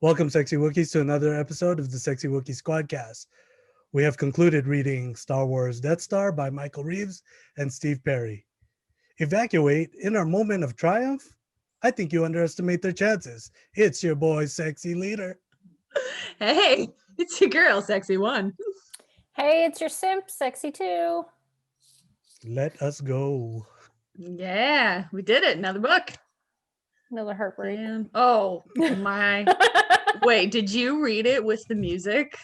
Welcome, Sexy Wookiees, to another episode of the Sexy Wookiee Squadcast. We have concluded reading Star Wars Death Star by Michael Reeves and Steve Perry. Evacuate in our moment of triumph? I think you underestimate their chances. It's your boy, Sexy Leader. Hey, it's your girl, Sexy One. Hey, it's your simp, Sexy 2. Let us go. Yeah, we did it. Another book. Another heartbreak. And, oh my. Wait, did you read it with the music?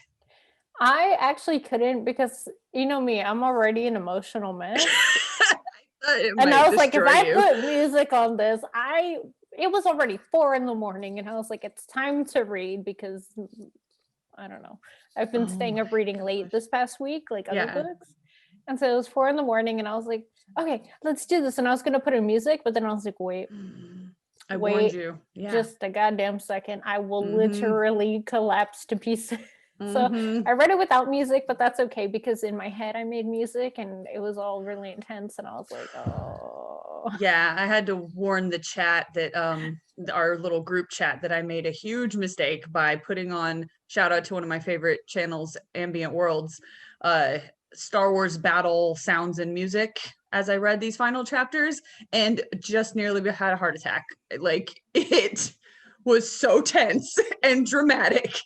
I actually couldn't because, you know me, I'm already an emotional mess. And I was like, if I put music on this, it was already 4 a.m. and I was like, it's time to read because, I don't know. I've been staying up reading late this past week, like other books. And so it was 4 a.m. and I was like, okay, let's do this. And I was going to put in music, but then I was like, wait, warned you. Yeah. Just a goddamn second. I will literally collapse to pieces. So I read it without music, but that's okay because in my head I made music and it was all really intense and I was like, oh. Yeah, I had to warn the chat that our little group chat that I made a huge mistake by putting on, shout out to one of my favorite channels, Ambient Worlds, Star Wars battle sounds and music as I read these final chapters and just nearly had a heart attack. Like, it was so tense and dramatic.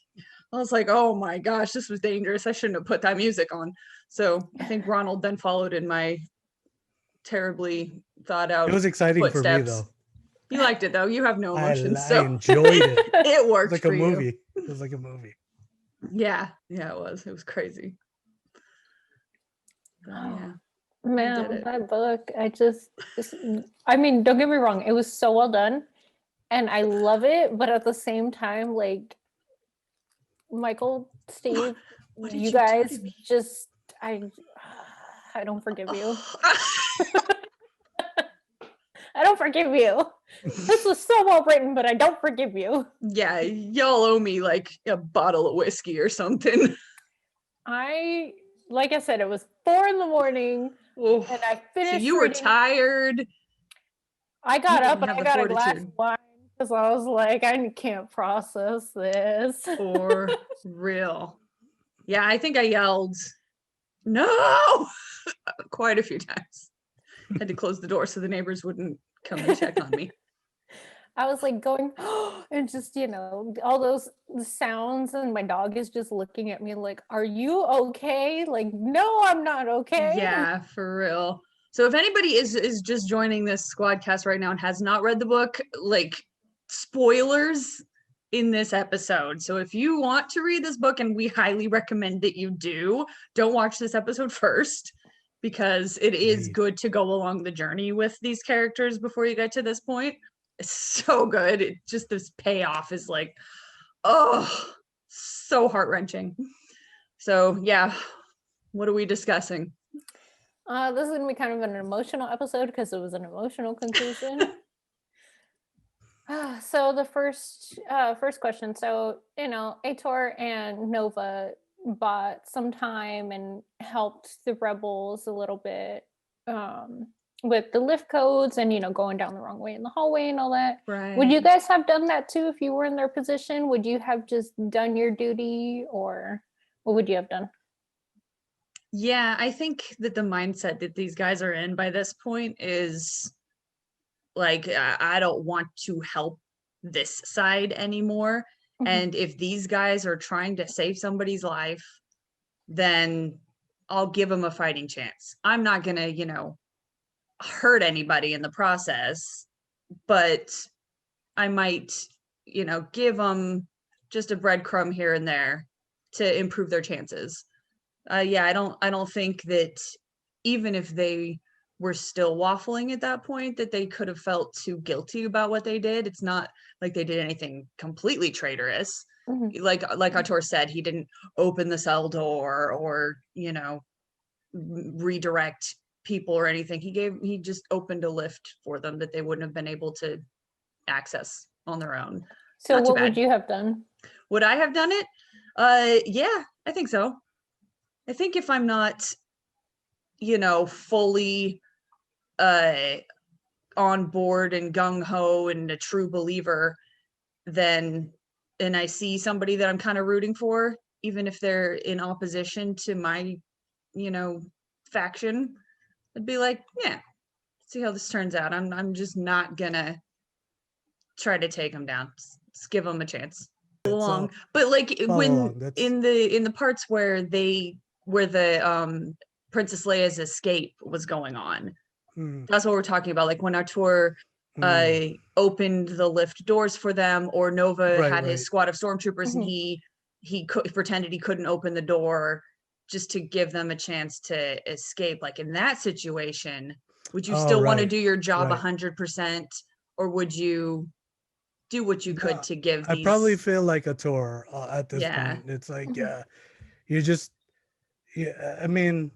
I was like, oh my gosh, this was dangerous. I shouldn't have put that music on. So I think Ronald then followed in my terribly thought out It was exciting footsteps. for me, though. You liked it, though. You have no emotions. I enjoyed it. It worked. It was like a movie. It was like a movie. Yeah, it was. It was crazy. Yeah. Man, that book, I mean, don't get me wrong, it was so well done and I love it, but at the same time, like, Michael, Steve, you guys just, I don't forgive you. I don't forgive you. This was so well written, but I don't forgive you. Yeah, y'all owe me like a bottle of whiskey or something. Like I said, it was 4 a.m. and I finished. So you were tired. I got up and I got a glass of wine because I was like, I can't process this. For real. Yeah, I think I yelled, no, quite a few times. I had to close the door so the neighbors wouldn't come and check on me. I was like going, and just, all those sounds, and my dog is just looking at me like, are you okay? Like, no, I'm not okay. Yeah, for real. So if anybody is just joining this Squadcast right now and has not read the book, like, spoilers in this episode. So if you want to read this book, and we highly recommend that you do, don't watch this episode first, because it is good to go along the journey with these characters before you get to this point. It's so good. It just, this payoff is like, oh, so heart-wrenching. So yeah, what are we discussing? This is gonna be kind of an emotional episode because it was an emotional conclusion. So the first question. So, Aitor and Nova bought some time and helped the rebels a little bit with the lift codes and, going down the wrong way in the hallway and all that. Right. Would you guys have done that too if you were in their position? Would you have just done your duty, or what would you have done? Yeah, I think that the mindset that these guys are in by this point is like, I don't want to help this side anymore. Mm-hmm. And if these guys are trying to save somebody's life, then I'll give them a fighting chance. I'm not going to, hurt anybody in the process, but I might, give them just a breadcrumb here and there to improve their chances. Yeah, I don't think that even if they were still waffling at that point, that they could have felt too guilty about what they did. It's not like they did anything completely traitorous. Mm-hmm. Like Aitor said, he didn't open the cell door or, redirect people or anything. He just opened a lift for them that they wouldn't have been able to access on their own. So what would you have done? Would I have done it? Yeah, I think so. I think if I'm not, fully on board and gung-ho and a true believer, then I see somebody that I'm kind of rooting for, even if they're in opposition to my, faction, I'd be like, yeah, see how this turns out. I'm just not gonna try to take them down. Just give them a chance. Along, but like when in the parts where the Princess Leia's escape was going on, that's what we're talking about. Like when Artur opened the lift doors for them, or Nova had his squad of stormtroopers, and he pretended he couldn't open the door just to give them a chance to escape. Like in that situation, would you still want to do your job 100%, or would you do what you could to give these... I probably feel like Artur at this point. It's like, you just, I mean,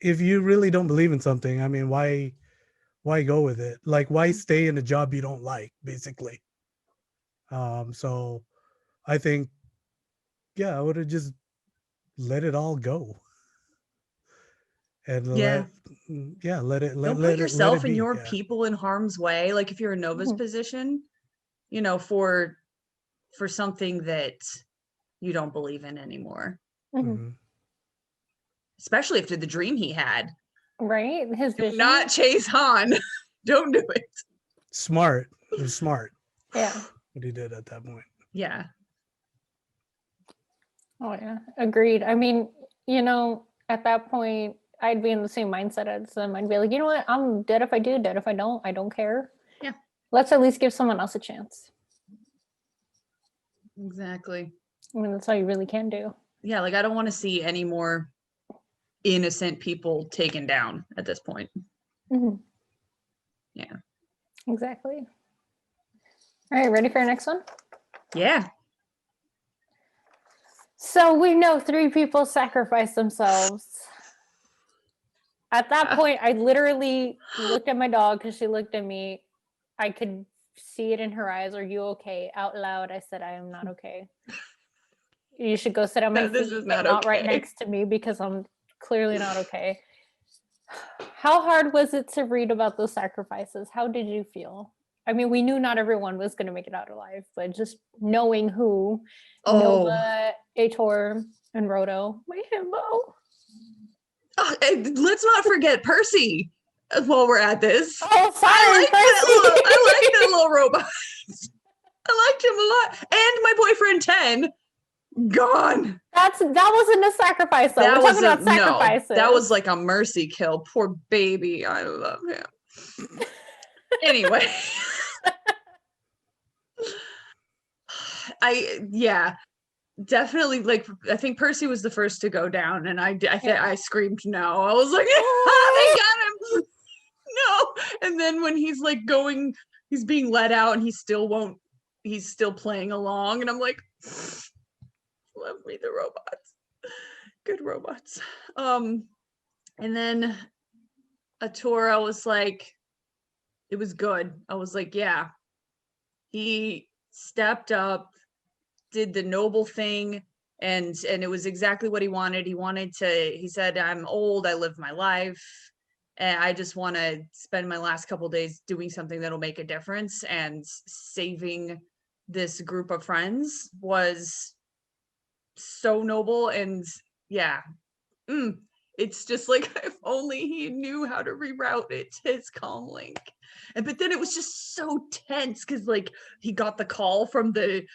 if you really don't believe in something, I mean, why go with it? Like, why stay in a job you don't like, basically? So I think, I would have just let it all go. And let don't put yourself and your people in harm's way. Like if you're in Nova's position, for something that you don't believe in anymore. Especially after the dream he had. Right? His vision. Not chase Han. Don't do it. Smart. It was smart. Yeah. What he did at that point. Yeah. Oh yeah. Agreed. I mean, at that point, I'd be in the same mindset as them. I'd be like, you know what? I'm dead if I do, dead if I don't. I don't care. Yeah. Let's at least give someone else a chance. Exactly. I mean, that's all you really can do. Yeah, like I don't want to see any more innocent people taken down at this point. Yeah. Exactly. All right, ready for our next one? Yeah. So we know 3 people sacrificed themselves. At that point, I literally looked at my dog because she looked at me. I could see it in her eyes. Are you okay? Out loud, I said, I am not okay. You should go sit on my feet. This is not okay. Right next to me because I'm clearly not okay. How hard was it to read about those sacrifices? How did you feel? I mean, we knew not everyone was going to make it out alive, but just knowing who, Nova, Ator, and Roto, my himbo. Let's not forget Percy while we're at this. Oh, sorry, I like that little robot. I liked him a lot. And my boyfriend 10, gone. That wasn't a sacrifice though. We're talking about sacrifices. No, that was like a mercy kill. Poor baby. I love him. Anyway. Definitely, like I think Percy was the first to go down, and I screamed no. I was like, they got him. No. And then when he's like he's being let out, and he's still playing along, and I'm like, love me the robots, good robots. And then Artur, I was like, it was good. I was like, yeah, he stepped up, did the noble thing, and it was exactly what he wanted. He said, I'm old, I lived my life, and I just want to spend my last couple of days doing something that'll make a difference, and saving this group of friends was so noble. And it's just like, if only he knew how to reroute it to his comm link. But then it was just so tense because like he got the call from the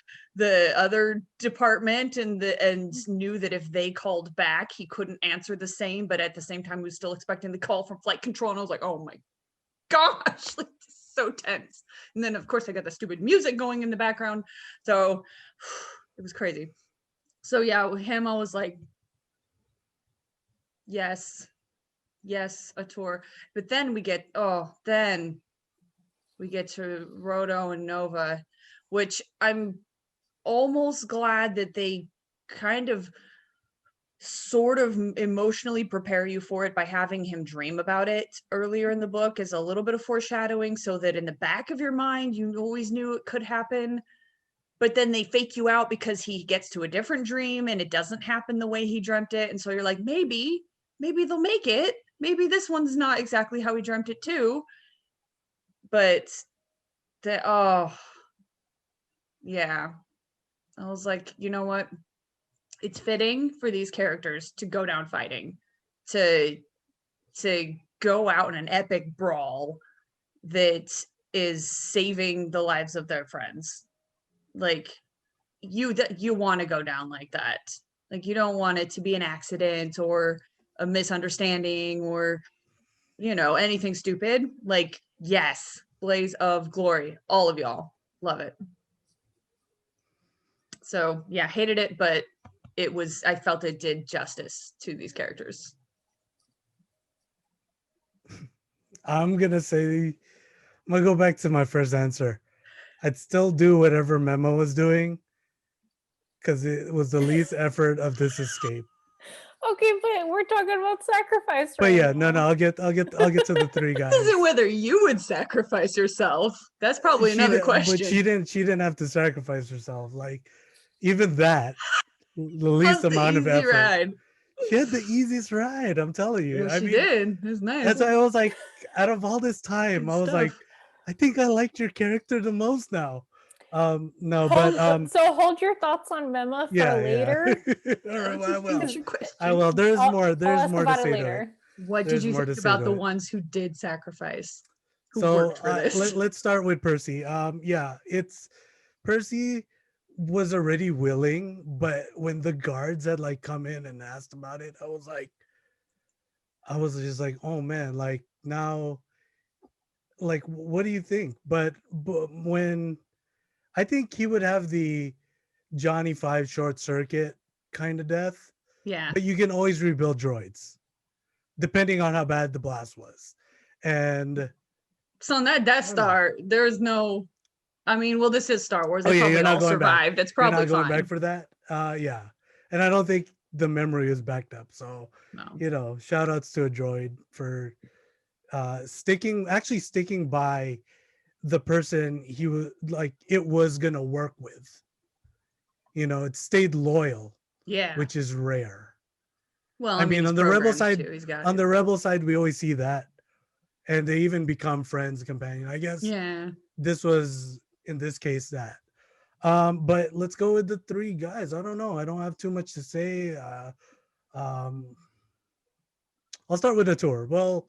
other department and knew that if they called back, he couldn't answer the same, but at the same time he was still expecting the call from flight control. And I was like, oh my gosh, like so tense. And then of course I got the stupid music going in the background, so it was crazy. So yeah, with him I was like, yes, Artur. But then we get to Roto and Nova, which I'm almost glad that they kind of sort of emotionally prepare you for it by having him dream about it earlier in the book, as a little bit of foreshadowing, so that in the back of your mind you always knew it could happen. But then they fake you out because he gets to a different dream and it doesn't happen the way he dreamt it. And so you're like, maybe they'll make it. Maybe this one's not exactly how he dreamt it too. But I was like, you know what? It's fitting for these characters to go down fighting, to go out in an epic brawl that is saving the lives of their friends. Like, you want to go down like that. Like, you don't want it to be an accident or a misunderstanding or, you know, anything stupid. Like, yes, Blaze of Glory, all of y'all love it. So yeah, hated it, but I felt it did justice to these characters. I'm gonna go back to my first answer. I'd still do whatever Memo was doing because it was the least effort of this escape. Okay, but we're talking about sacrifice, but right yeah, now. no, I'll get to the three guys. Isn't whether you would sacrifice yourself. That's probably another question. But she didn't have to sacrifice herself. Like, even that, the least amount of effort. Ride. She had the easiest ride. I'm telling you. Well, she did. It was nice. That's why I was like, out of all this time, I was like, I think I liked your character the most now. No, but so hold your thoughts on Mema for later. All right, well, I will. There's more to say later. What did you think about the ones who did sacrifice? Who worked for this? Let's start with Percy. It's Percy was already willing, but when the guards had like come in and asked about it, I was just like, oh man, like now, like what do you think? But when I think he would have the Johnny 5 short circuit kind of death. Yeah. But you can always rebuild droids, depending on how bad the blast was. And so on that Death Star, there's no. I mean, well, this is Star Wars. They probably all survived. It's probably you're not going back for that. Yeah, and I don't think the memory is backed up. So you know, shout outs to a droid for sticking by the person he was like it was gonna work with. You know, it stayed loyal. Yeah, which is rare. Well, I mean on the rebel side, rebel side, we always see that, and they even become friends, companion. I guess. Yeah. This was in this case that. But let's go with the three guys. I don't know. I don't have too much to say. I'll start with the tour. Well,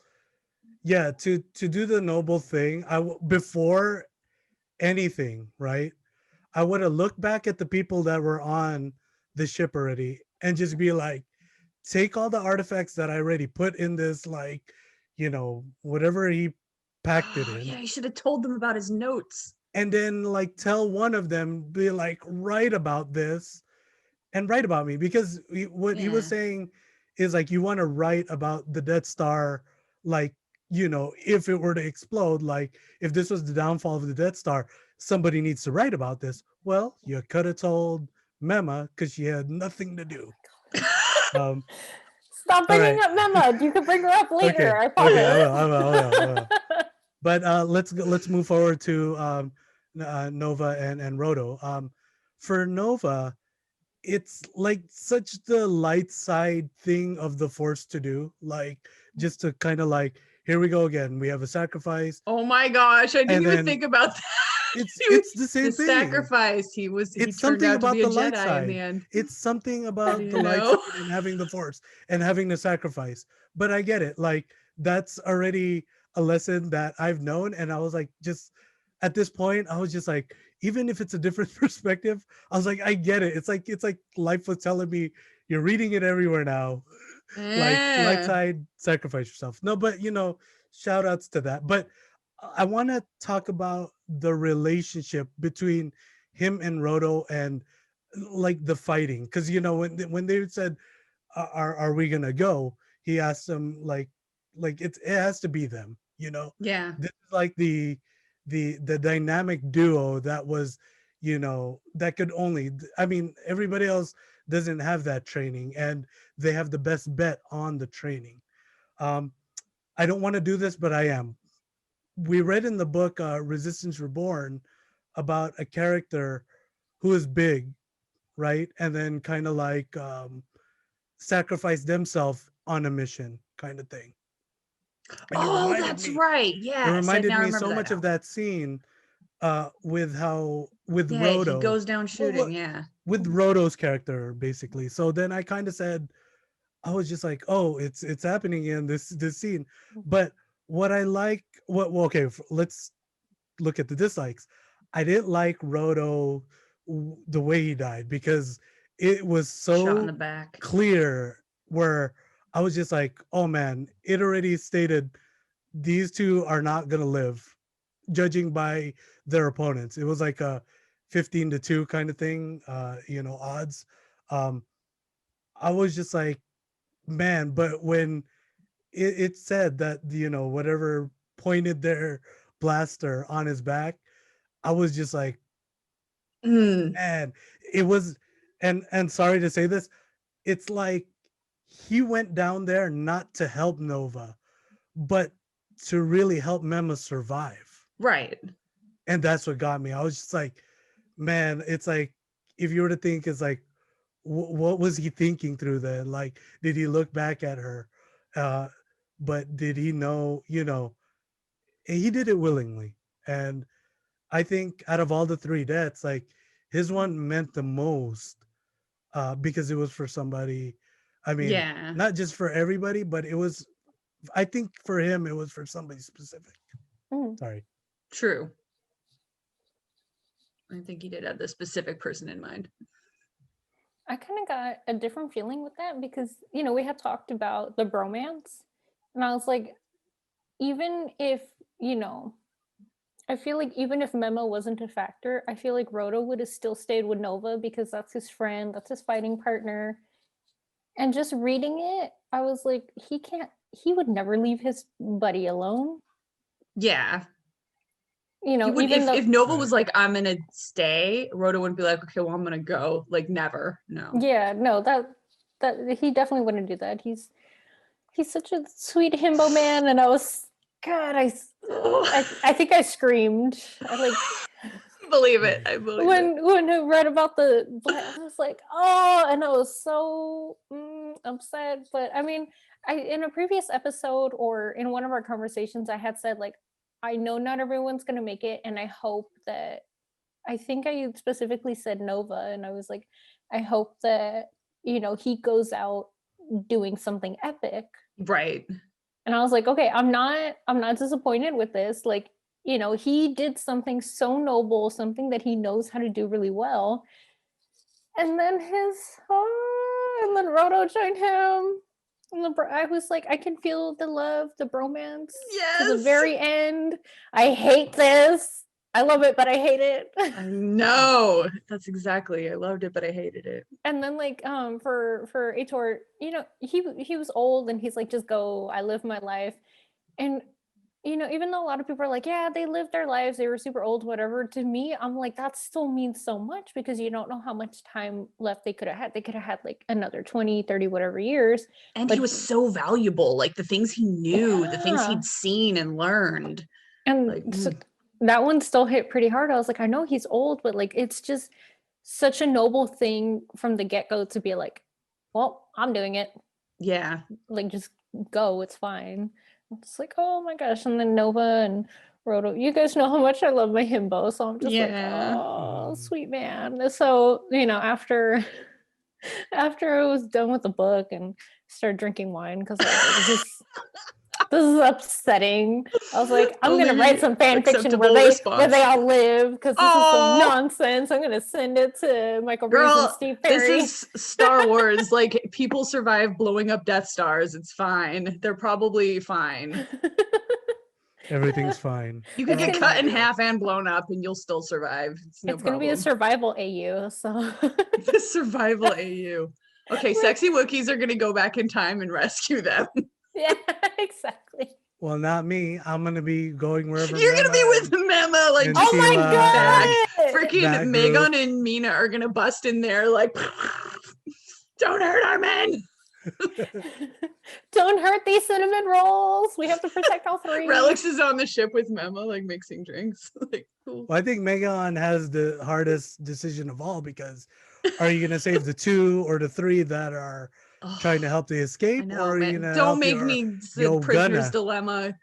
yeah, to do the noble thing, before anything, right? I would have looked back at the people that were on the ship already and just be like, take all the artifacts that I already put in this, like, you know, whatever he packed it in. Yeah, you should have told them about his notes. And then like tell one of them, be like, write about this and write about me, because what he was saying is like, you want to write about the Death Star, like, you know, if it were to explode, like if this was the downfall of the Death Star, somebody needs to write about this. Well, you could have told Mema because she had nothing to do. Stop bringing up Mema. You can bring her up later. Okay. I promise. Okay, I will. But let's move forward to Nova and Roto. For Nova, it's like such the light side thing of the Force to do, like just to kind of like, here we go again. We have a sacrifice. Oh my gosh, I didn't even think about that. It's the same thing. Sacrifice. It's something about the light Jedi side. In the end. It's something about the light side and having the Force and having the sacrifice. But I get it. Like that's already a lesson that I've known, and I was like, just at this point, I was just like, even if it's a different perspective, I was like, I get it. It's like life was telling me, you're reading it everywhere now. Like light side, sacrifice yourself. No, but you know, shout outs to that. But I want to talk about the relationship between him and Roto and like the fighting, because you know when they said, "Are we gonna go?" He asked them like it has to be them, you know. Yeah. This is like the dynamic duo that was, you know, that could only. I mean, everybody else doesn't have that training, and they have the best bet on the training. I don't want to do this, but I am. We read in the book Resistance Reborn about a character who is big, right? And then kind of like sacrifice themselves on a mission kind of thing. And that's right. Yeah. It reminded me so much of that scene with how with Yeah, Roto. he goes down shooting. Yeah. With Roto's character, basically. So then I kind of said, I was just like, oh, it's happening in this scene. But what I like, let's look at the dislikes. I didn't like Roto the way he died because it was Shot in the so back. clear where I was just like, oh man, it already stated these two are not gonna live, judging by their opponents. It was like a 15-2 kind of thing, odds. Um, I was just like, man, but when it said that, whatever pointed their blaster on his back, I was just like, man, it was, and sorry to say this, it's like he went down there not to help Nova, but to really help Mema survive. Right. And that's what got me. I was just like, man, it's like, if you were to think, it's like, what was he thinking through then? Like, did he look back at her? But did he know, he did it willingly. And I think out of all the three deaths, like his one meant the most, because it was for somebody. I mean, not just for everybody, but it was, I think for him, it was for somebody specific. Sorry. True. I think he did have the specific person in mind. I kind of got a different feeling with that because, we had talked about the bromance. And I was like, even if, I feel like even if Memo wasn't a factor, I feel like Roto would have still stayed with Nova because that's his friend, that's his fighting partner. And just reading it, I was like, he would never leave his buddy alone. Yeah. Even if Nova was like, I'm gonna stay, Roto wouldn't be like, okay, well, I'm gonna go. Like, never. No. Yeah, no, that he definitely wouldn't do that. He's such a sweet himbo man, and I was, God, I think I screamed. I believe it. I believe it. When I read about I was like, oh, and I was so upset. But I mean, in a previous episode or in one of our conversations, I had said, like, I know not everyone's going to make it. And I hope that, I think I specifically said Nova. And I was like, I hope that, he goes out doing something epic. Right. And I was like, okay, I'm not disappointed with this. Like, he did something so noble, something that he knows how to do really well. And then and then Roto joined him. And I was like, I can feel the love, the bromance to the very end. I hate this. I love it, but I hate it. I know. That's exactly. I loved it, but I hated it. And then like for Aitor, he was old and he's like, just go. I live my life. And even though a lot of people are like, yeah, they lived their lives, they were super old, whatever. To me, I'm like, that still means so much because you don't know how much time left they could have had. They could have had like another 20, 30, whatever years. And he was so valuable. Like the things he knew, the things he'd seen and learned. And like, so that one still hit pretty hard. I was like, I know he's old, but like, it's just such a noble thing from the get-go to be like, well, I'm doing it. Yeah. Like, just go. It's fine. It's like, oh my gosh. And then Nova and Roto, you guys know how much I love my himbo. So I'm just like, oh, sweet man. So, after I was done with the book and started drinking wine, because this is upsetting. I was like, I'm going to write some fan fiction where they all live, because this is some nonsense. I'm going to send it to Michael Reeves and Steve Perry. This is Star Wars. Like, people survive blowing up Death Stars. It's fine. They're probably fine. Everything's fine. You can get cut in half and blown up and you'll still survive. It's going to be a survival AU. So the survival AU. Okay, sexy Wookiees are going to go back in time and rescue them. Yeah, exactly. Well, not me. I'm gonna be going wherever. You're gonna be with Mema, like, oh my god! Freaking Megan and Mina are gonna bust in there, like, don't hurt our men. Don't hurt these cinnamon rolls. We have to protect all three. Relics is on the ship with Mema, like mixing drinks. Like, cool. Well, I think Megan has the hardest decision of all, because are you gonna save the 2 or the 3 that are trying to help the escape, or are you gonna don't make me the prisoner's dilemma.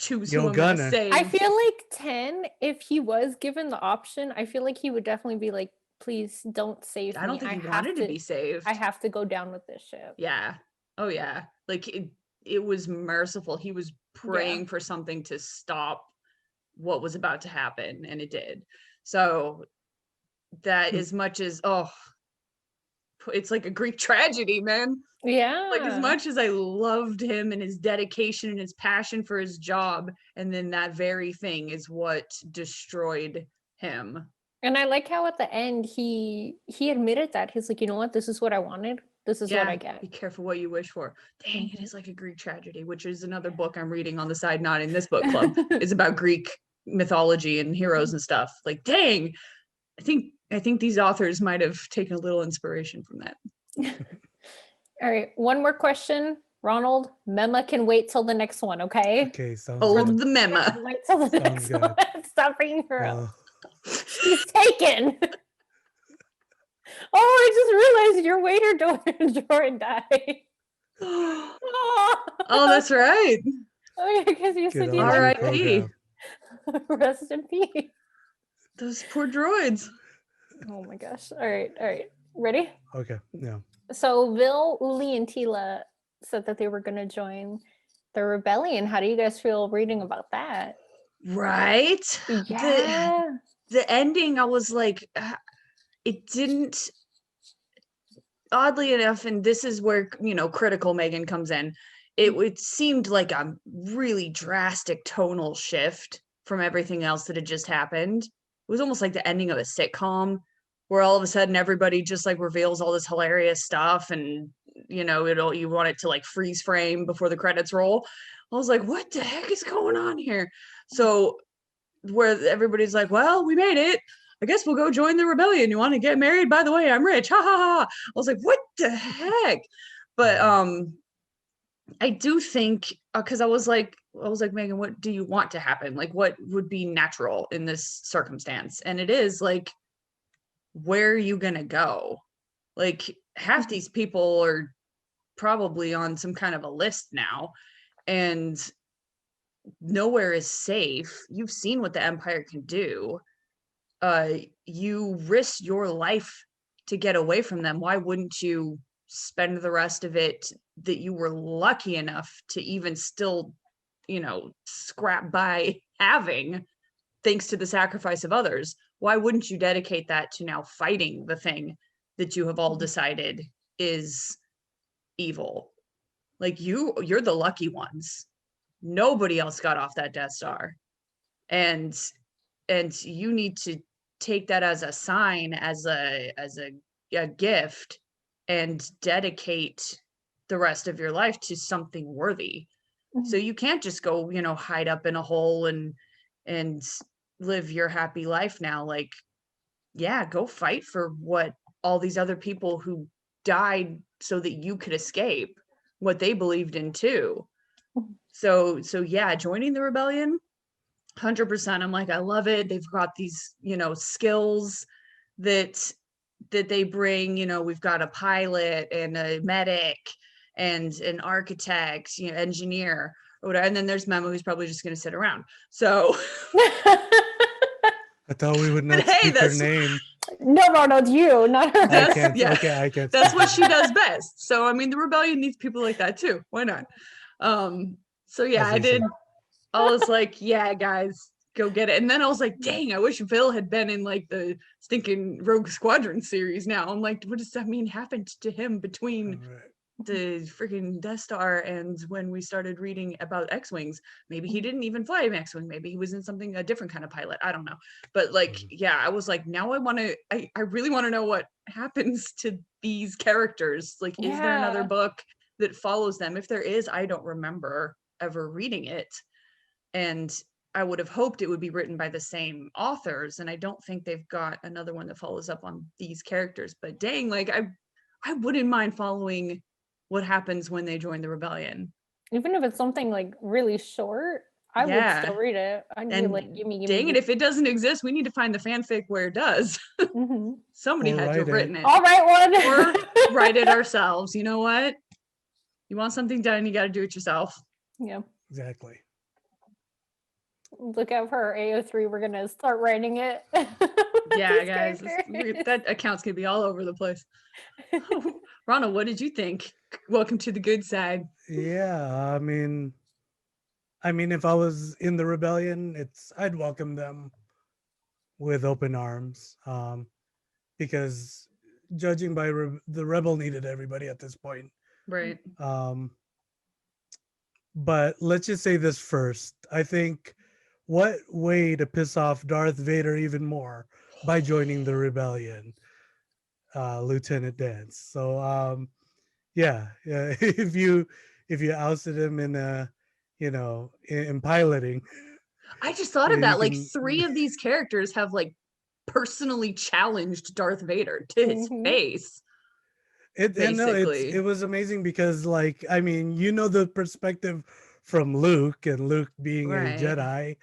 choose Yo, who I'm gonna Gunna. save. I feel like 10, if he was given the option, I feel like he would definitely be like, please don't save me. I don't think he wanted to be saved. I have to go down with this ship. Yeah. Oh yeah. Like it was merciful. He was praying for something to stop what was about to happen, and it did. So that as much as it's like a Greek tragedy, man. Yeah. Like as much as I loved him and his dedication and his passion for his job, and then that very thing is what destroyed him. And I like how at the end he admitted that. He's like, you know what, this is what I wanted. This is what I get. Be careful what you wish for. Dang, it is like a Greek tragedy, which is another book I'm reading on the side, not in this book club. Is about Greek mythology and heroes and stuff. Like, dang, I think these authors might have taken a little inspiration from that. All right, one more question. Ronald, Mema can wait till the next one, okay? Okay, sounds Hold good. the Mema. Wait till the next good. one. Stop bringing her up. She's taken. Oh, I just realized your waiter Jordan died. Oh, that's right. Oh yeah, because you said you R.I.P. Rest in peace. Those poor droids. Oh my gosh. All right. Ready? Okay, yeah. So Vil, Uli, and Tila said that they were going to join the rebellion. How do you guys feel reading about that? Right? Yeah. The ending, I was like, it didn't, oddly enough, and this is where, critical Megan comes in. It seemed like a really drastic tonal shift from everything else that had just happened. It was almost like the ending of a sitcom where all of a sudden everybody just like reveals all this hilarious stuff, and you want it to like freeze frame before the credits roll. I was like, what the heck is going on here? So where everybody's like, well, we made it, I guess we'll go join the rebellion. You want to get married? By the way, I'm rich. Ha ha ha. I was like, what the heck? But I do think, because I was like, Megan, what do you want to happen? Like, what would be natural in this circumstance? And it is like, where are you gonna go? Like, half these people are probably on some kind of a list now, and nowhere is safe. You've seen what the Empire can do. You risk your life to get away from them. Why wouldn't you spend the rest of it that you were lucky enough to even still, scrap by having, thanks to the sacrifice of others? Why wouldn't you dedicate that to now fighting the thing that you have all decided is evil? Like, you're the lucky ones. Nobody else got off that Death Star. And you need to take that as a sign, as a gift, and dedicate the rest of your life to something worthy. So you can't just go, hide up in a hole and live your happy life now. Like, yeah, go fight for what all these other people who died so that you could escape, what they believed in too. So yeah, joining the rebellion, 100%. I'm like, I love it. They've got these, skills that they bring. We've got a pilot and a medic and an architect, engineer, or whatever. And then there's Memo, who's probably just going to sit around. So I thought we would not speak her name. No, it's you, not her. I can't. That's what she does best. So I mean, the rebellion needs people like that too. Why not? So yeah, I did. I was like, yeah, guys, go get it. And then I was like, dang, I wish Vil had been in like the stinking Rogue Squadron series now. I'm like, what does that mean happened to him between the freaking Death Star and when we started reading about X-Wings? Maybe he didn't even fly an X-Wing. Maybe he was in a different kind of pilot. I don't know. But like, yeah, I was like, now I really want to know what happens to these characters. Like, is there another book that follows them? If there is, I don't remember ever reading it. And I would have hoped it would be written by the same authors, and I don't think they've got another one that follows up on these characters. But dang, like I wouldn't mind following what happens when they join the rebellion. Even if it's something like really short, I would still read it. I'd be like, give me. Dang it, if it doesn't exist, we need to find the fanfic where it does. Somebody had to have written it. I'll write one. Or write it ourselves. You know what? You want something done, you got to do it yourself. Yeah. Exactly. look out for our AO3. We're gonna start writing it. Yeah, guys, that account's gonna be all over the place. Ronald, what did you think? Welcome to the good side. Yeah, I mean, if I was in the rebellion, I'd welcome them with open arms, because judging by the rebel needed everybody at this point. Right. But let's just say this first. I think what way to piss off Darth Vader even more by joining the rebellion, Lieutenant Dance. So yeah, if you ousted him in in piloting. I just thought of that. Like 3 of these characters have like personally challenged Darth Vader to his face. It was amazing because, like, I mean, the perspective from Luke, and Luke being a Jedi,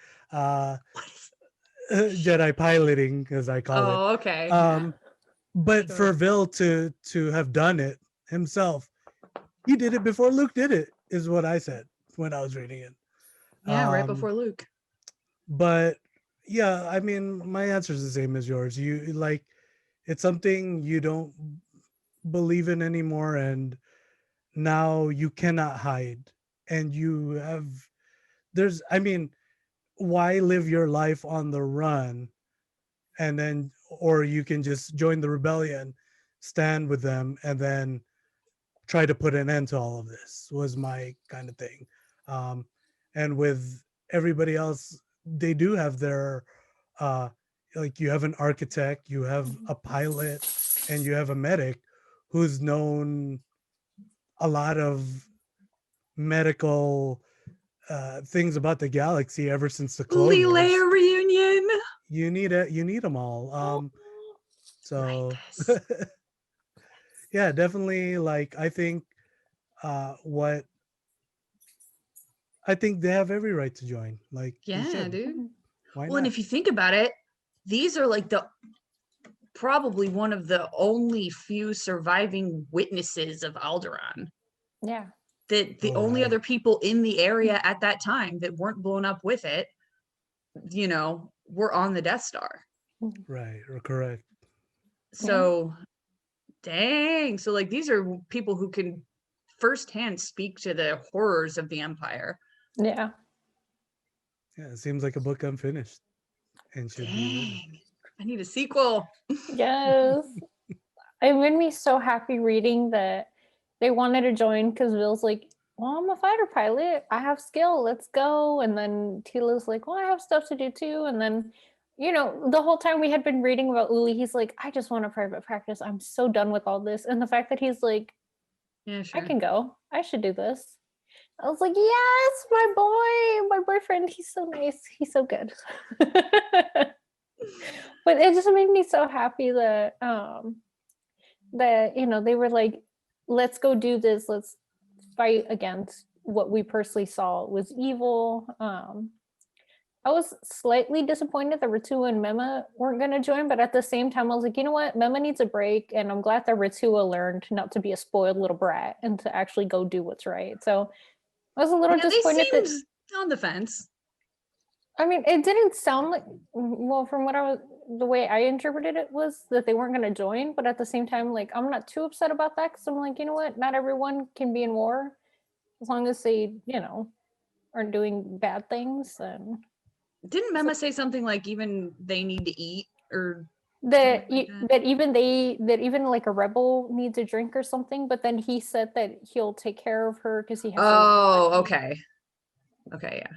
Jedi piloting, as I call it. Oh, okay. But for Vil to have done it himself, he did it before Luke did it, is what I said when I was reading it. Yeah, right before Luke. But yeah, I mean, my answer is the same as yours. You like, it's something you don't believe in anymore, and now you cannot hide, and why live your life on the run, and then, or you can just join the rebellion, stand with them, and then try to put an end to all of this, was my kind of thing. And with everybody else, they do have their like, you have an architect, you have a pilot, and you have a medic who's known a lot of medical things about the galaxy ever since the Clone Wars. Leia reunion. You need them all. So yeah, definitely. Like, I think I think they have every right to join. Like, yeah, dude. Why well, not? And if you think about it, these are like probably one of the only few surviving witnesses of Alderaan. Yeah. That the only other people in the area at that time that weren't blown up with it, were on the Death Star. Right, or correct. So, dang. So, like, these are people who can firsthand speak to the horrors of the Empire. Yeah. Yeah, it seems like a book unfinished. And should be. I need a sequel. Yes. It made me so happy reading that they wanted to join, because Vil's like, well, I'm a fighter pilot. I have skill. Let's go. And then Tila's like, well, I have stuff to do too. And then, the whole time we had been reading about Uli, he's like, I just want a private practice. I'm so done with all this. And the fact that he's like, yeah, sure, I can go. I should do this. I was like, yes, my boyfriend. He's so nice. He's so good. But it just made me so happy that, they were like, let's go do this. Let's fight against what we personally saw was evil. I was slightly disappointed that Ritua and Mema weren't going to join, but at the same time, I was like, you know what? Mema needs a break, and I'm glad that Ritua learned not to be a spoiled little brat and to actually go do what's right. So I was a little disappointed. They seemed on the fence. I mean, it didn't sound like, well, from the way I interpreted it was that they weren't going to join, but at the same time, like, I'm not too upset about that, because I'm like, you know what? Not everyone can be in war, as long as they, aren't doing bad things. And didn't Mema say something like even they need to eat, or that even like a rebel needs a drink or something? But then he said that he'll take care of her because he has. Okay, yeah.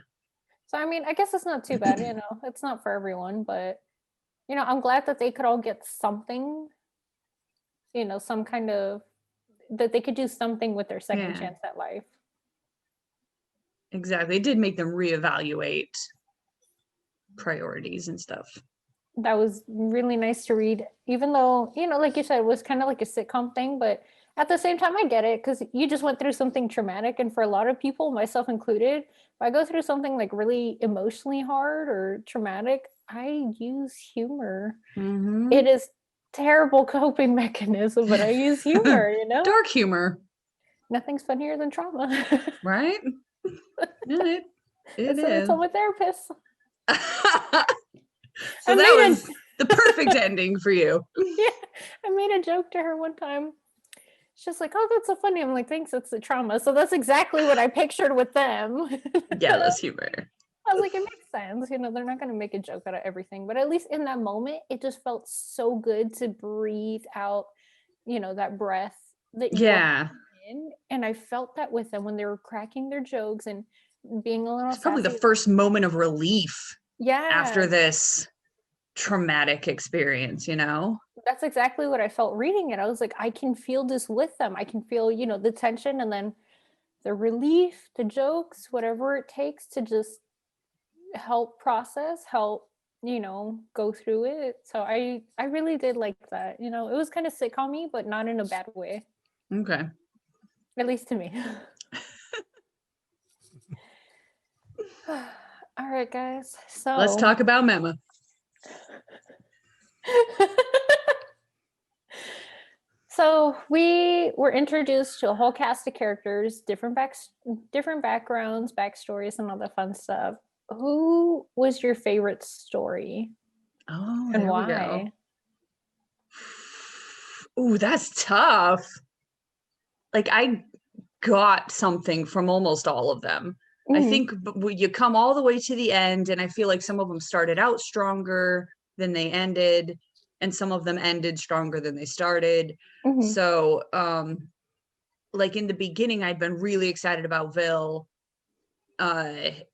So I mean, I guess it's not too bad. It's not for everyone, but I'm glad that they could all get something. Some kind of, that they could do something with their second chance at life. Exactly. It did make them reevaluate priorities and stuff. That was really nice to read, even though, like you said, it was kind of like a sitcom thing, but at the same time, I get it, because you just went through something traumatic, and for a lot of people, myself included, if I go through something like really emotionally hard or traumatic, I use humor. Mm-hmm. It is terrible coping mechanism, but I use humor, Dark humor. Nothing's funnier than trauma. Right? It is. That's what I told my therapist. So that was the perfect ending for you. Yeah, I made a joke to her one time. She's just like, oh, that's so funny. I'm like, thanks, it's the trauma. So that's exactly what I pictured with them. Yeah, that's humor. I was like, it makes sense. They're not going to make a joke out of everything. But at least in that moment, it just felt so good to breathe out, that breath that you were in. And I felt that with them when they were cracking their jokes and being a little It's probably the first moment of relief. Yeah. After this traumatic experience, That's exactly what I felt reading it. I was like, I can feel this with them. I can feel, the tension and then the relief, the jokes, whatever it takes to just help process, help, go through it. So I really did like that. It was kind of sitcom-y, but not in a bad way. Okay. At least to me. All right, guys. So let's talk about Mema. So we were introduced to a whole cast of characters, different backgrounds, backstories, and all the fun stuff. Who was your favorite story? Oh, and why? Ooh, that's tough. Like, I got something from almost all of them. I think you come all the way to the end, and I feel like some of them started out stronger than they ended, and some of them ended stronger than they started. So, like in the beginning, I'd been really excited about Vil. And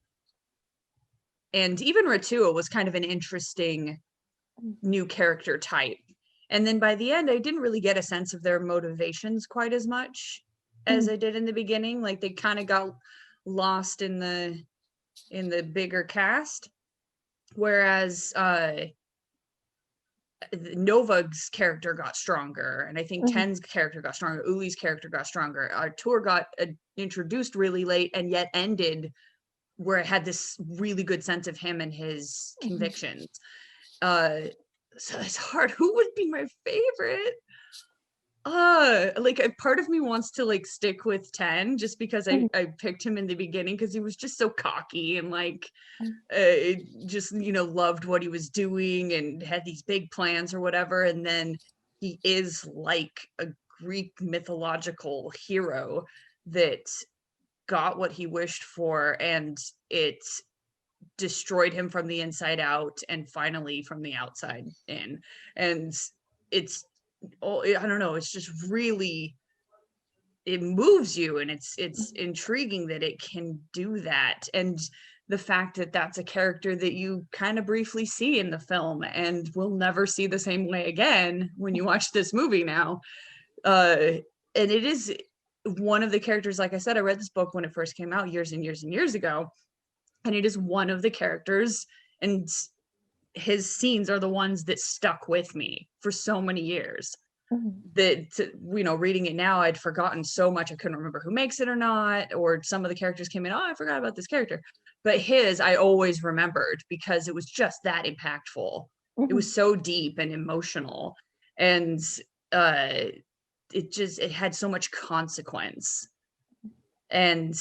even Ratua was kind of an interesting new character type. And then by the end, I didn't really get a sense of their motivations quite as much as I did in the beginning. Like, they kind of got lost in the bigger cast. Whereas Novag's character got stronger, and I think Ten's character got stronger, Uli's character got stronger. Our tour got introduced really late and yet ended where it had this really good sense of him and his convictions. So it's hard. Who would be my favorite? Like, a part of me wants to like stick with 10 just because I picked him in the beginning because he was just so cocky and like just loved what he was doing and had these big plans or whatever, and then he is like a Greek mythological hero that got what he wished for, and it destroyed him from the inside out and finally from the outside in. And it's I don't know, it's just really, it moves you, and it's intriguing that it can do that. And the fact that that's a character that you kind of briefly see in the film and will never see the same way again when you watch this movie now. And it is one of the characters, like I said, I read this book when it first came out years and years and years ago, and it is one of the characters, and his scenes are the ones that stuck with me for so many years. That, reading it now, I'd forgotten so much. I couldn't remember who makes it or not, or some of the characters came in, I forgot about this character. But his, I always remembered because it was just that impactful. It was so deep and emotional. And it had so much consequence. And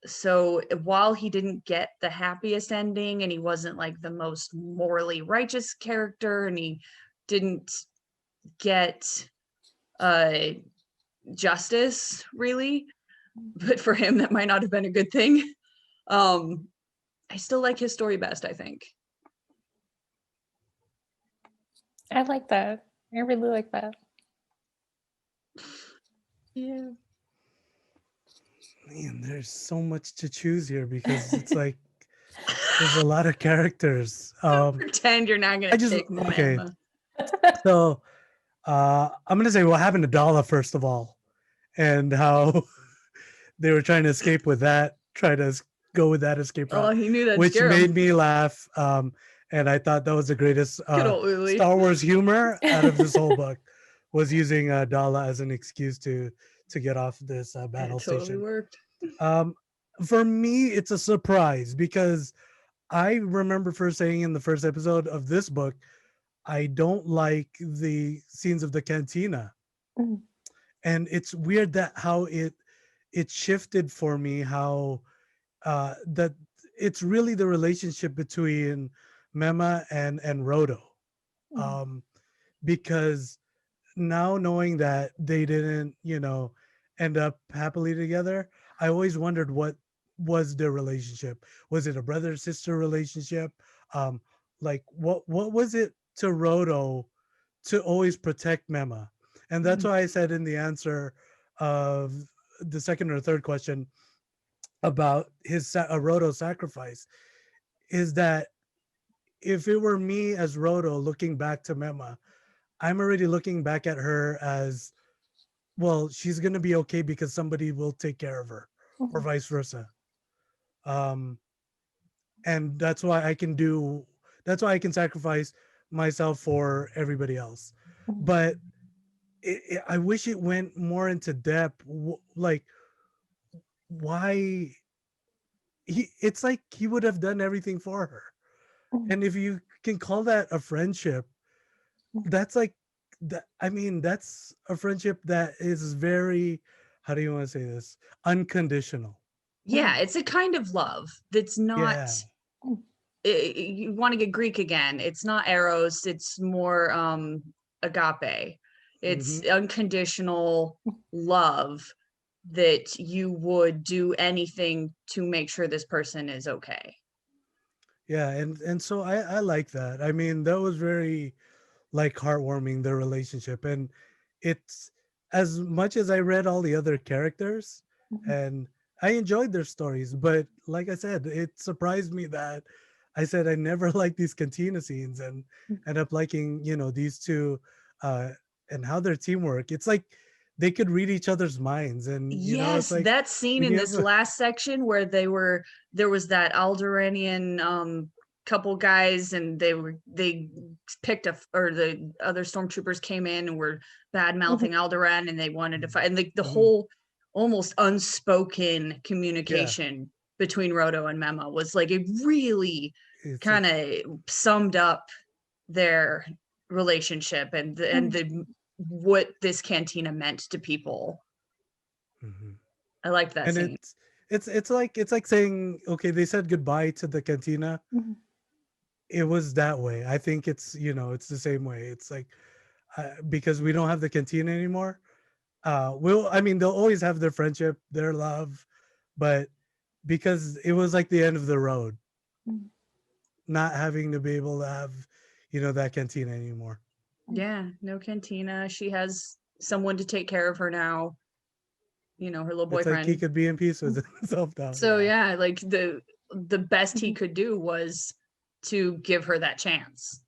so while he didn't get the happiest ending, and he wasn't like the most morally righteous character, and he didn't get justice really, but for him that might not have been a good thing. I still like his story best, I think. I like that. I really like that. Yeah. Man, there's so much to choose here because it's like there's a lot of characters. Pretend you're not gonna take okay. So I'm gonna say what happened to Dala first of all, and how they were trying to escape with that, try to go with that escape route. Oh, he knew that, which made me laugh. And I thought that was the greatest Star Wars humor out of this whole book, was using Dala as an excuse to get off this battle station. Totally worked. For me, it's a surprise because I remember first saying in the first episode of this book, I don't like the scenes of the cantina. And it's weird that how it shifted for me, how that it's really the relationship between Mema and Roto. Because now knowing that they didn't, end up happily together, I always wondered what was their relationship. Was it a brother sister relationship? Like what was it to Roto to always protect Mema? And that's why I said in the answer of the second or third question about his Roto sacrifice is that if it were me as Roto looking back to Mema, I'm already looking back at her as, well, she's gonna be okay because somebody will take care of her, or vice versa. And that's why I can sacrifice myself for everybody else. But I wish it went more into depth, like why it's like he would have done everything for her. And if you can call that a friendship, that's like that. I mean, that's a friendship that is very, how do you want to say this? Unconditional. Yeah, it's a kind of love that's not. Yeah. You want to get Greek again? It's not eros. It's more agape. It's unconditional love that you would do anything to make sure this person is okay. Yeah, and so I like that. I mean, that was very like heartwarming, the relationship. And it's, as much as I read all the other characters and I enjoyed their stories, but like I said, it surprised me that I said I never liked these cantina scenes and end up liking, these two and how their teamwork. It's like they could read each other's minds. And yes, it's like that scene in this last section where there was that Alderaanian couple guys, and they picked or the other stormtroopers came in and were bad mouthing Alderaan, and they wanted to fight, and the whole almost unspoken communication between Roto and Mema was like, it really kind of summed up their relationship and what this cantina meant to people. I liked that scene. It's like saying, okay, they said goodbye to the cantina. It was that way. I think it's, it's the same way. It's like, because we don't have the cantina anymore. They'll always have their friendship, their love, but because it was like the end of the road, not having to be able to have, that cantina anymore. Yeah, no cantina. She has someone to take care of her now. Her little boyfriend. It's like he could be in peace with himself now. So yeah, like the best he could do was to give her that chance.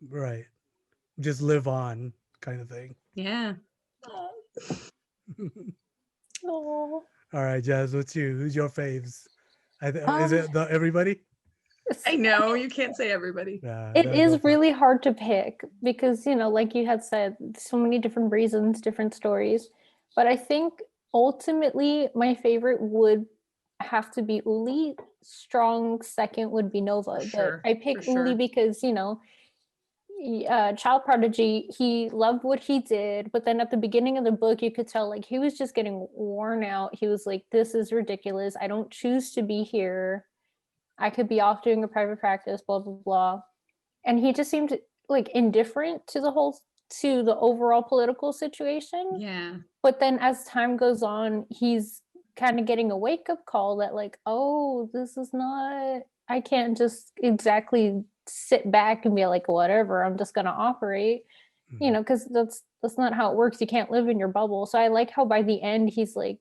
Right. Just live on, kind of thing. Yeah. All right, Jazz, who's your faves? Is it everybody? I know you can't say everybody. It is really hard to pick because, like you had said, so many different reasons, different stories. But I think ultimately my favorite would have to be Uli. Strong second would be Nova. Sure, but I pick Uli because, child prodigy, he loved what he did, but then at the beginning of the book you could tell like he was just getting worn out. He was like, this is ridiculous. I don't choose to be here. I could be off doing a private practice, blah blah blah. And he just seemed like indifferent to the overall political situation. Yeah. But then as time goes on, he's kind of getting a wake-up call that like, oh, this is not, I can't just exactly sit back and be like, whatever, I'm just gonna operate, because that's not how it works. You can't live in your bubble. So I like how by the end he's like,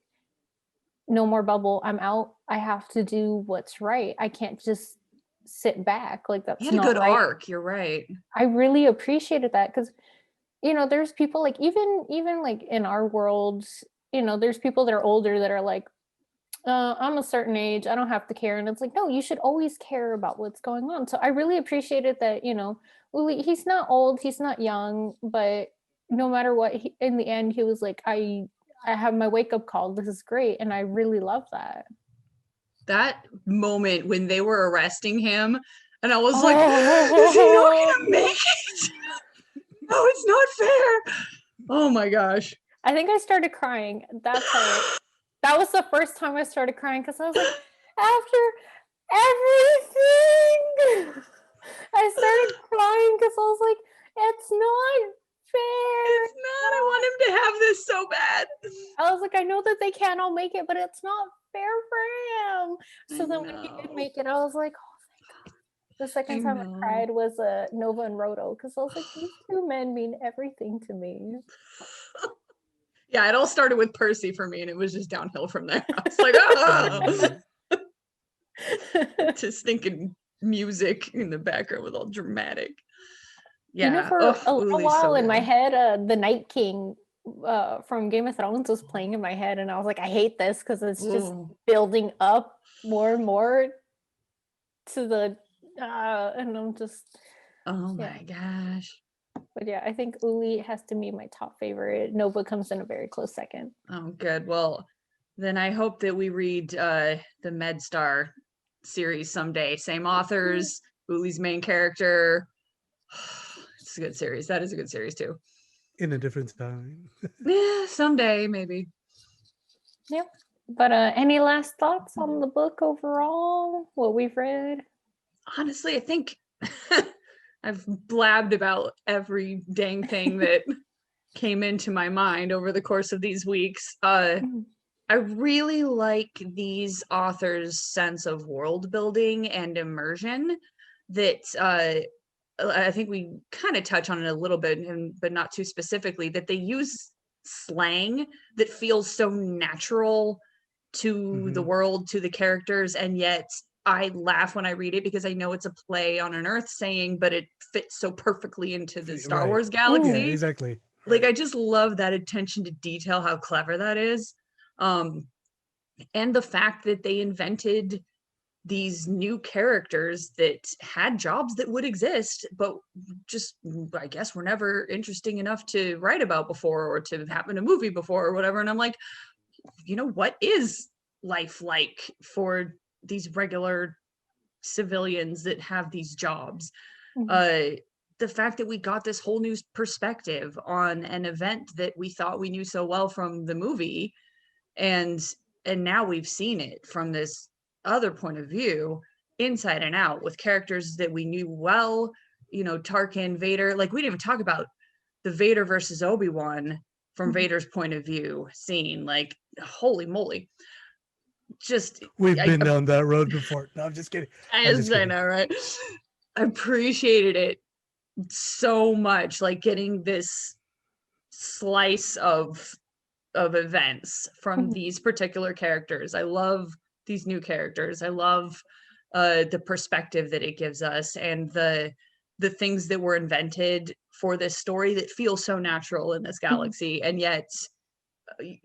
no more bubble, I'm out. I have to do what's right. I can't just sit back. Like that's he had a good arc. You're right. I really appreciated that because there's people like even like in our world, there's people that are older that are like, I'm a certain age, I don't have to care. And it's like, no, you should always care about what's going on. So I really appreciated that, Uli, he's not old, he's not young, but no matter what, in the end, he was like, I have my wake-up call. This is great. And I really love that. That moment when they were arresting him, and I was like, is he not gonna make it? No, it's not fair. Oh my gosh. I think I started crying. That was the first time I started crying because I was like, everything. I started crying because I was like, it's not fair. It's not. I want him to have this so bad. I was like, I know that they can't all make it, but it's not fair for him. So then when he did make it, I was like, oh my God. The second time I cried was Nova and Roto, because I was like, these two men mean everything to me. Yeah, it all started with Percy for me, and it was just downhill from there. I was like, oh, just thinking music in the background was all dramatic. Yeah, for a little while in my head, the Night King from Game of Thrones was playing in my head, and I was like, I hate this because it's just building up more and more to the and I'm just my gosh. But yeah, I think Uli has to be my top favorite. Nova comes in a very close second. Oh, good. Well, then I hope that we read the MedStar series someday. Same authors, Uli's main character. It's a good series. That is a good series too. In a different time. Yeah, someday maybe. Yep. But any last thoughts on the book overall? What we've read? Honestly, I think I've blabbed about every dang thing that came into my mind over the course of these weeks. I really like these authors' sense of world building and immersion that I think we kind of touch on it a little bit, but not too specifically, that they use slang that feels so natural to the world, to the characters, and yet I laugh when I read it because I know it's a play on an Earth saying, but it fits so perfectly into the Star Wars galaxy. Yeah, exactly. Like, I just love that attention to detail, how clever that is. And the fact that they invented these new characters that had jobs that would exist, but just, I guess, were never interesting enough to write about before or to have in a movie before or whatever. And I'm like, what is life like for these regular civilians that have these jobs? The fact that we got this whole new perspective on an event that we thought we knew so well from the movie, and now we've seen it from this other point of view, inside and out, with characters that we knew well, Tarkin, Vader. Like, we didn't even talk about the Vader versus Obi-Wan from Vader's point of view scene. Like, holy moly. Just we've been down that road before. No, I'm just kidding. I know, right? I appreciated it so much, like getting this slice of events from these particular characters. I love these new characters. I love the perspective that it gives us, and the things that were invented for this story that feel so natural in this galaxy, and yet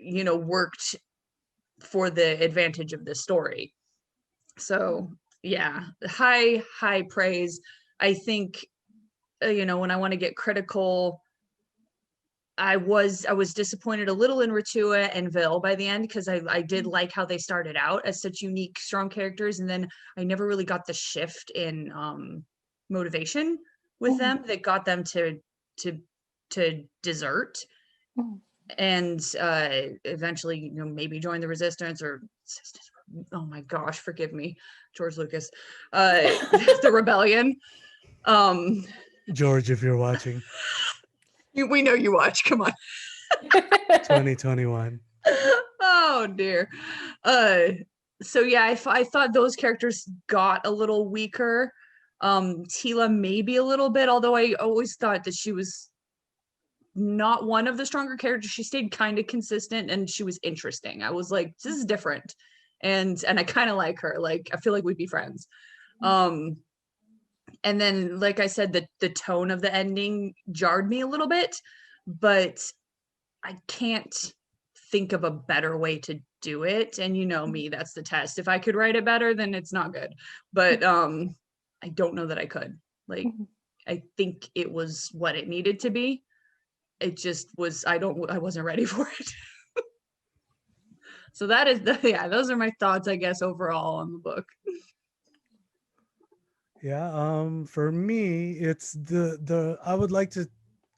worked for the advantage of this story. So yeah, high praise. I think when I want to get critical, I was disappointed a little in Ratua and Vil by the end, because I did like how they started out as such unique, strong characters, and then I never really got the shift in motivation with them that got them to desert and eventually maybe join the Resistance or oh my gosh, forgive me, George Lucas, the rebellion. George, if you're watching. We know you watch. Come on. 2021. Oh dear. So yeah, I thought those characters got a little weaker. Tila maybe a little bit, although I always thought that she was not one of the stronger characters. She stayed kind of consistent and she was interesting. I was like, this is different, and I kind of like her. Like, I feel like we'd be friends. And then, like I said, the tone of the ending jarred me a little bit, but I can't think of a better way to do it. And me, that's the test. If I could write it better, then it's not good. But I don't know that I could. Like, I think it was what it needed to be. It just was, I wasn't ready for it. So that is, those are my thoughts, I guess, overall on the book. Yeah, for me, it's the I would like to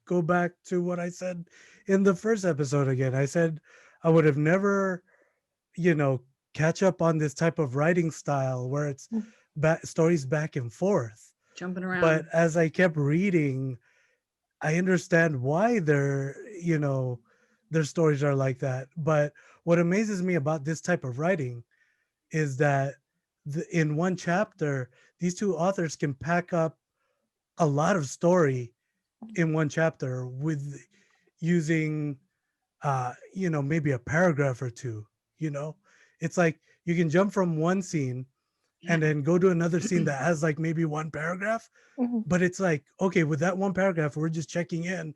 go back to what I said in the first episode again. I said I would have never, catch up on this type of writing style where it's stories back and forth. Jumping around. But as I kept reading, I understand why their stories are like that. But what amazes me about this type of writing is that in one chapter, these two authors can pack up a lot of story in one chapter with using maybe a paragraph or two. It's like you can jump from one scene and then go to another scene that has like maybe one paragraph, but it's like, okay, with that one paragraph, we're just checking in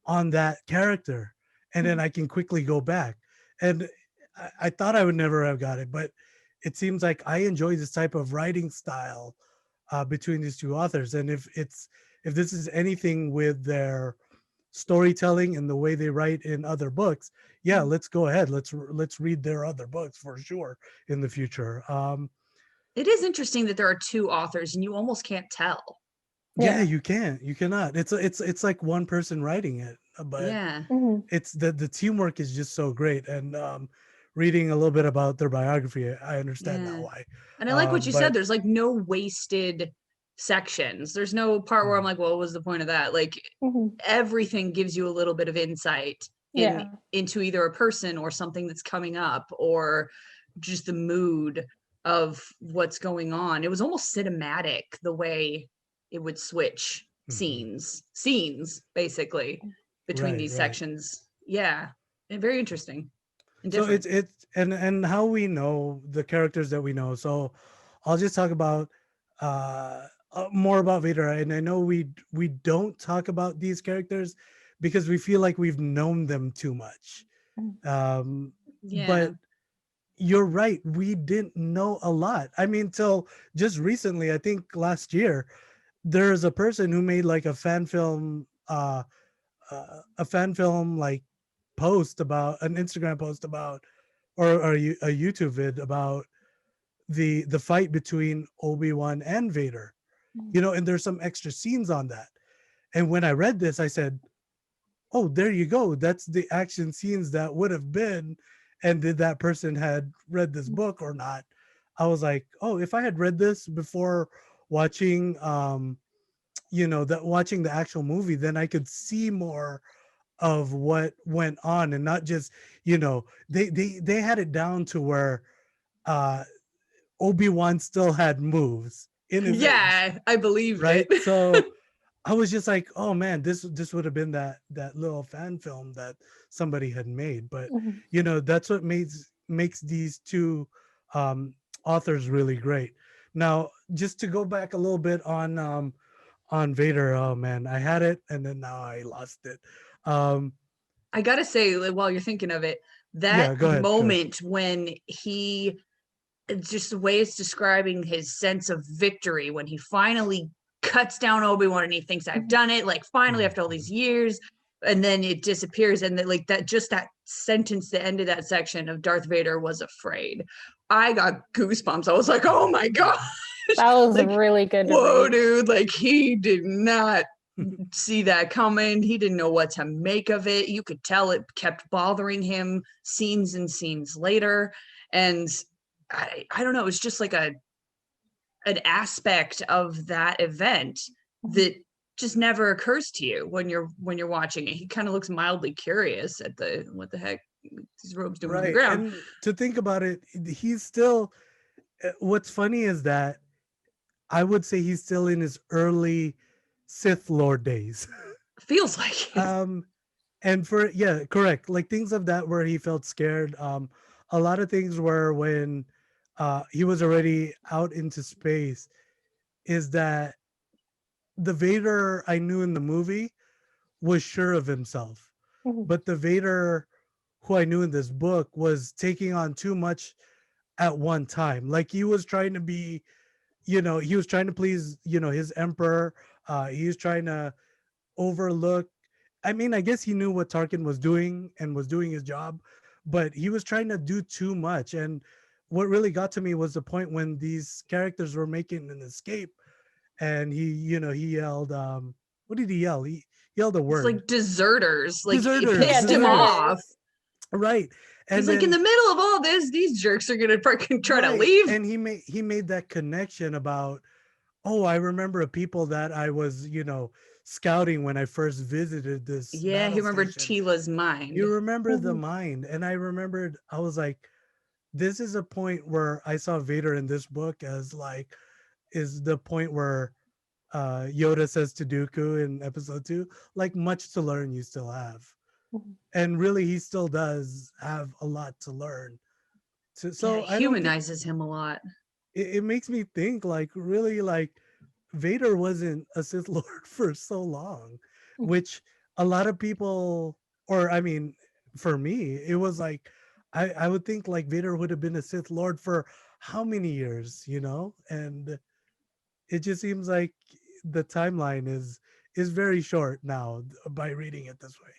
on that character, and then I can quickly go back. And I thought I would never have got it, but it seems like I enjoy this type of writing style between these two authors. And if this is anything with their storytelling and the way they write in other books, yeah, let's go ahead. Let's read their other books for sure in the future. It is interesting that there are two authors and you almost can't tell. Yeah, you cannot. It's like one person writing it, but it's the teamwork is just so great. And reading a little bit about their biography, I understand now why. And I like what you said. There's like no wasted sections. There's no part where I'm like, well, what was the point of that? Like everything gives you a little bit of insight into either a person or something that's coming up or just the mood of what's going on. It was almost cinematic the way it would switch scenes basically between these sections. Yeah, and very interesting. So it's and how we know the characters that we know. So I'll just talk about more about Vader. And I know we don't talk about these characters because we feel like we've known them too much. But you're right, we didn't know a lot. I mean, till just recently, I think last year, there's a person who made like a fan film like post about an Instagram post about or a YouTube vid about the fight between Obi-Wan and Vader, and there's some extra scenes on that. And when I read this, I said, oh, there you go, that's the action scenes that would have been. And did that person had read this book or not? I was like, oh, if I had read this before watching watching the actual movie, then I could see more of what went on, and not just they had it down to where Obi-Wan still had moves in his age, I believe right it. So I was just like, oh man, this would have been that little fan film that somebody had made. But that's what makes these two authors really great. Now, just to go back a little bit on Vader, oh man, I had it and then now I lost it. I gotta say, like, while you're thinking of it, that moment when he, just the way it's describing his sense of victory when he finally cuts down Obi-Wan and he thinks, I've done it, like finally after all these years, and then it disappears, and then like that sentence, the end of that section of Darth Vader was afraid, I got goosebumps. I was like, oh my god, that was like, really good. Whoa, dude, like he did not see that coming. He didn't know what to make of it. You could tell it kept bothering him scenes and scenes later. And I don't know, it's just like an aspect of that event that just never occurs to you when you're watching it. He kind of looks mildly curious at what the heck these robes doing on the ground. And to think about it, he's still, what's funny is that I would say he's still in his early Sith Lord days. Feels like it. And correct, like things of that where he felt scared. A lot of things were when he was already out into space, is that the Vader I knew in the movie was sure of himself, but the Vader who I knew in this book was taking on too much at one time. Like he was trying to be, he was trying to please, his emperor. He was trying to overlook. I mean, I guess he knew what Tarkin was doing and was doing his job, but he was trying to do too much. And what really got to me was the point when these characters were making an escape, and he yelled, what did he yell? He yelled a word. It's like deserters. Like deserters. It pissed him off. Right. And he's then, like, in the middle of all this, these jerks are gonna fucking try to leave. And he made that connection about, oh, I remember people that I was, scouting when I first visited this Yeah, he battle remembered station. Tila's mind. You remember the mind. And I remembered, I was like, this is a point where I saw Vader in this book as like, is the point where Yoda says to Dooku in episode 2, like, much to learn you still have. And really, he still does have a lot to learn. So it I don't think humanizes him a lot. it makes me think, like, really, like, Vader wasn't a Sith Lord for so long, which a lot of people, or I mean, for me, it was like, I would think like Vader would have been a Sith Lord for how many years, and it just seems like the timeline is very short now by reading it this way.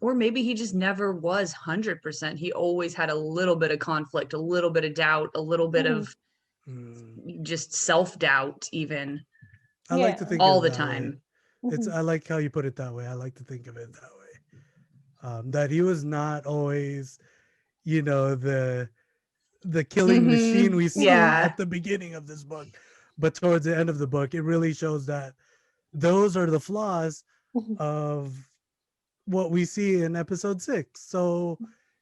Or maybe he just never was 100%. He always had a little bit of conflict, a little bit of doubt, a little bit of just self-doubt, even. I like to think all of it the that time. Way. I like how you put it that way. I like to think of it that way. That he was not always, the killing machine we saw at the beginning of this book, but towards the end of the book, it really shows that those are the flaws of what we see in episode 6. So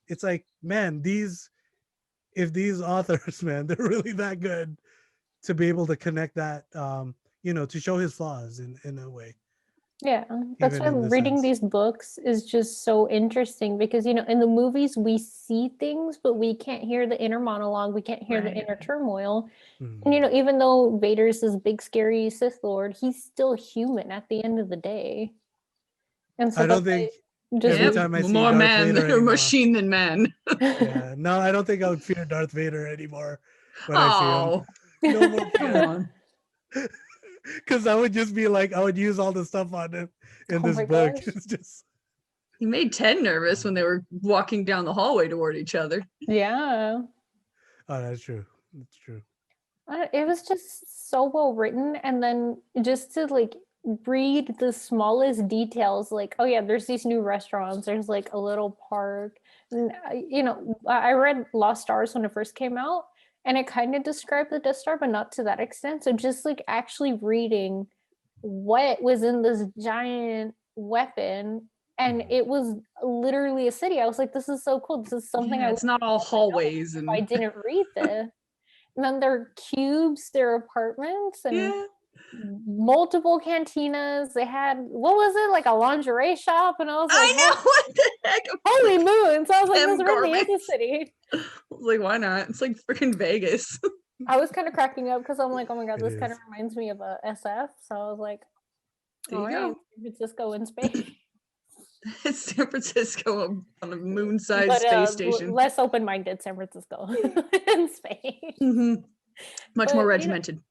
it's like, man, if these authors, man, they're really that good to be able to connect that, to show his flaws in a way. Yeah, that's why reading these books is just so interesting, because in the movies we see things, but we can't hear the inner monologue, we can't hear the inner turmoil. And even though Vader's this big scary Sith Lord, he's still human at the end of the day. And so I don't think every time I see more Darth man Vader or machine than man. Yeah, no, I don't think I would fear Darth Vader anymore when I see him. No more fear. Come on. Because I would just be like, I would use all the stuff on him in this book. It's just, he made Ted nervous when they were walking down the hallway toward each other. Yeah. Oh, that's true. That's true. It was just so well written, and then just to like read the smallest details, like, oh yeah, there's these new restaurants, there's like a little park. And, I read Lost Stars when it first came out, and it kind of described the Death Star, but not to that extent. So just like actually reading what was in this giant weapon, and it was literally a city. I was like, this is so cool. This is something it's not all hallways. I didn't read this. And then there are cubes, there are apartments, and multiple cantinas. They had, what was it, like a lingerie shop? And I was like, I know, what the heck? Holy moon. So I was like, this really is a city. I was like, why not? It's like freaking Vegas. I was kind of cracking up because I'm like, oh my God, this kind of reminds me of a SF. So I was like, there you go. San Francisco in space. It's San Francisco on a moon-sized space station. Less open-minded San Francisco in space. Much more regimented.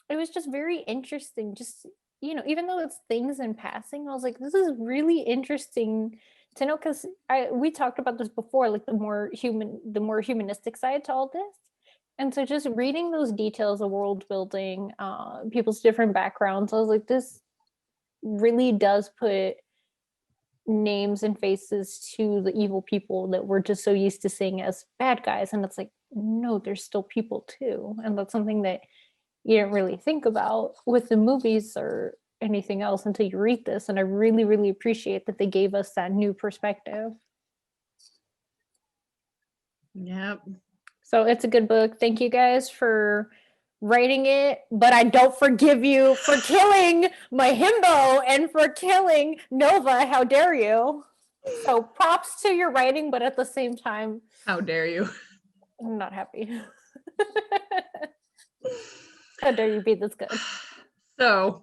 It was just very interesting. Just, even though it's things in passing, I was like, this is really interesting to know, because we talked about this before, like the more humanistic side to all this. And so just reading those details of world building, people's different backgrounds, I was like, this really does put names and faces to the evil people that we're just so used to seeing as bad guys. And it's like, no, there's still people too. And that's something that you didn't really think about with the movies or anything else until you read this. And I really, really appreciate that they gave us that new perspective. Yep. So it's a good book. Thank you guys for writing it, but I don't forgive you for killing my himbo and for killing Nova. How dare you? So props to your writing, but at the same time, how dare you? I'm not happy. How dare you be this good? So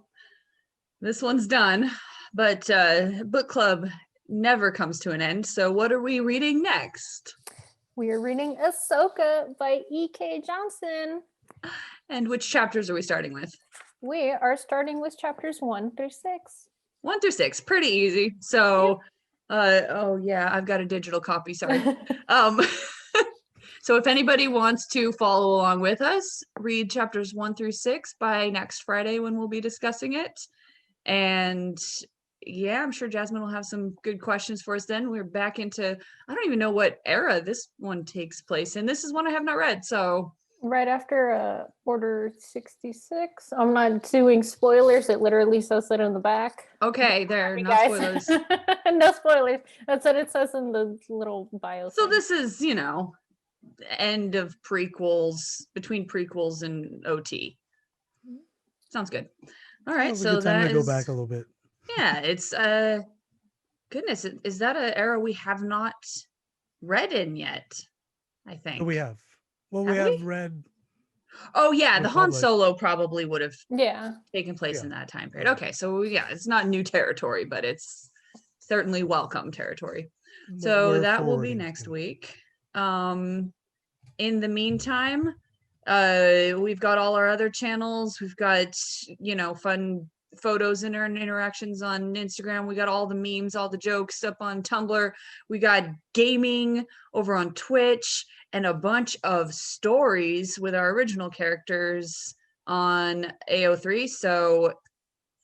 this one's done, but book club never comes to an end. So what are we reading next? We are reading Ahsoka by E.K. Johnson. And which chapters are we starting with? We are starting with chapters 1 through 6. 1 through 6, pretty easy. So, oh yeah, I've got a digital copy, sorry. So if anybody wants to follow along with us, read chapters 1 through 6 by next Friday when we'll be discussing it. And yeah, I'm sure Jasmine will have some good questions for us then. We're back into, I don't even know what era this one takes place in. This is one I have not read, so. Right after Order 66. I'm not doing spoilers. It literally says it in the back. Okay, there, no spoilers. No spoilers. That's what it says in the little bio. So this is, you know, end of prequels, between prequels and OT. Sounds good. All right, so that to go back a little bit. Yeah, it's goodness, is that an era we have not read in yet? I think we have. Well, have we have read. Oh yeah, the Han Republic. Solo probably would have yeah taken place in that time period. Okay, so yeah, it's not new territory, but it's certainly welcome territory. So that will be next week. In the meantime, we've got all our other channels. We've got, you know, fun photos and interactions on Instagram. We got all the memes, all the jokes up on Tumblr. We got gaming over on Twitch and a bunch of stories with our original characters on AO3. So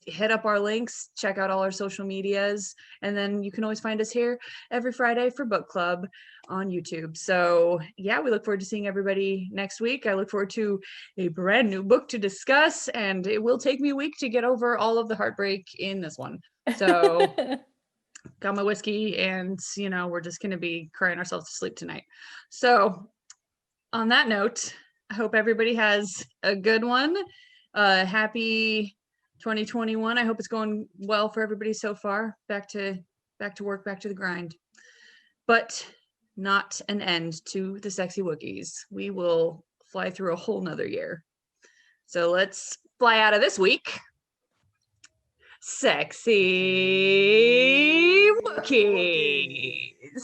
hit up our links, check out all our social medias, and then you can always find us here every Friday for book club on YouTube. So yeah, we look forward to seeing everybody next week. I look forward to a brand new book to discuss, and it will take me a week to get over all of the heartbreak in this one. So got my whiskey, and you know, we're just gonna be crying ourselves to sleep tonight. So on that note, I hope everybody has a good one. Happy 2021. I hope it's going well for everybody so far. Back to work, back to the grind. But not an end to the sexy Wookiees. We will fly through a whole nother year. So let's fly out of this week. Sexy Wookiees.